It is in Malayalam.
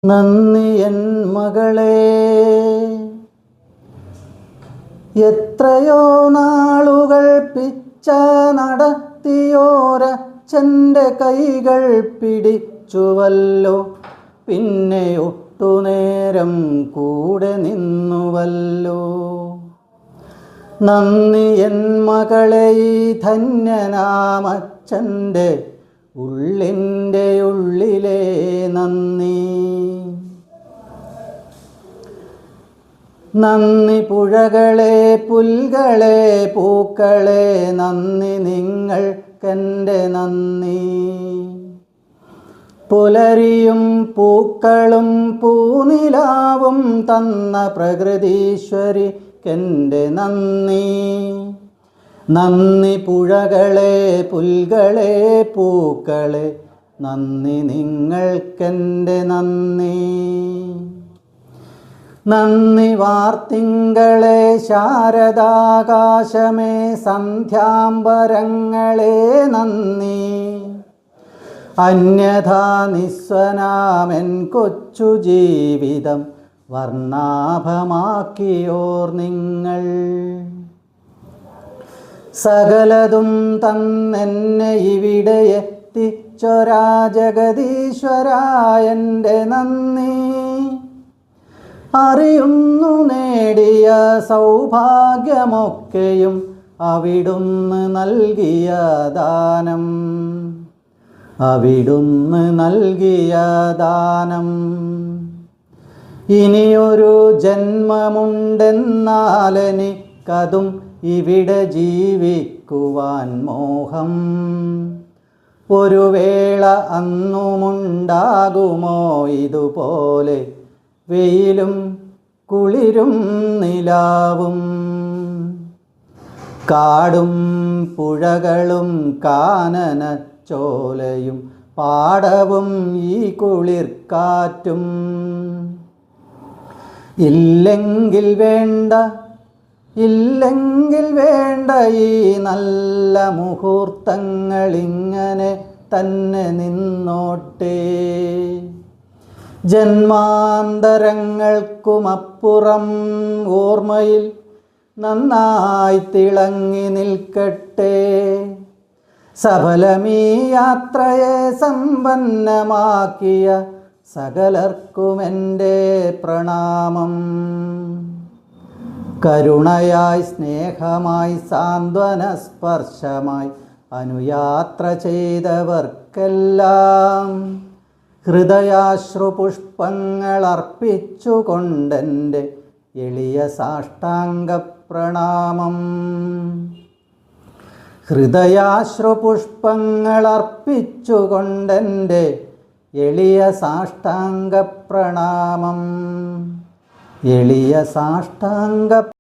നന്ദി എൻ മകളെ, എത്രയോ നാളുകൾ പിച്ച നടത്തിയോരച്ഛൻ്റെ കൈകൾ പിടിച്ചുവല്ലോ, പിന്നെ ഒട്ടുനേരം കൂടെ നിന്നുവല്ലോ. നന്ദി എൻ മകളെ, ഈ ധന്യനാമച്ഛൻ്റെ ഉള്ളിൻ്റെ ഉള്ളിലെ നന്ദി. നന്ദി പുഴകളെ, പുൽകളെ, പൂക്കളെ, നന്ദി നിങ്ങൾക്കെൻ്റെ നന്ദി. പുലരിയും പൂക്കളും പൂനിലാവും തന്ന പ്രകൃതീശ്വരിക്കെൻ്റെ നന്ദി. നന്ദി പുഴകളെ, പുൽകളെ, പൂക്കളെ, നന്ദി നിങ്ങൾക്കെൻ്റെ നന്ദി. നന്ദി വാർത്തിങ്കളെ, ശാരദാകാശമേ, സന്ധ്യാംബരങ്ങളെ, നന്ദി. അന്യഥാ നിസ്വനാമെൻ കൊച്ചു ജീവിതം വർണ്ണാഭമാക്കിയോർ നിങ്ങൾ. സകലതും തന്നെന്നെ ഇവിടെ എത്തിച്ചൊരാ ജഗദീശ്വരാ എൻ്റെ നന്ദി. അറിയുന്നു നേടിയ സൗഭാഗ്യമൊക്കെയും അവിടുന്ന് നൽകിയ ദാനം, അവിടുന്ന് നൽകിയ ദാനം. ഇനിയൊരു ജന്മമുണ്ടെന്നാലെനിക്കതും ഇവിടെ ജീവിക്കുവാൻ മോഹം. ഒരു വേള അന്നുമുണ്ടാകുമോ ഇതുപോലെ വെയിലും കുളിരും നിലാവും. കാടും പുഴകളും കാനനച്ചോലയും പാടവും ഈ കുളിർക്കാറ്റും. ഇല്ലെങ്കിൽ വേണ്ട, ഇല്ലെങ്കിൽ വേണ്ട ഈ നല്ല മുഹൂർത്തങ്ങളിങ്ങനെ തന്നെ നിന്നോട്ടെ. ജന്മാന്തരങ്ങൾക്കുമപ്പുറം ഓർമ്മയിൽ നന്നായി തിളങ്ങി നിൽക്കട്ടെ. സഫലമീ യാത്രയെ സമ്പന്നമാക്കിയ സകലർക്കുമെൻ്റെ പ്രണാമം. കരുണയായി, സ്നേഹമായി, സാന്ത്വന സ്പർശമായി അനുയാത്ര ചെയ്തവർക്കെല്ലാം ഹൃദയാശ്രുപുഷ്പങ്ങൾ അർപ്പിച്ചുകൊണ്ടെൻ്റെ എളിയ സാഷ്ടാംഗ പ്രണാമം. ഹൃദയാശ്രുപുഷ്പങ്ങൾ അർപ്പിച്ചുകൊണ്ടെൻ്റെ എളിയ സാഷ്ടാംഗ പ്രണാമം, എളിയ സാഷ്ടാംഗ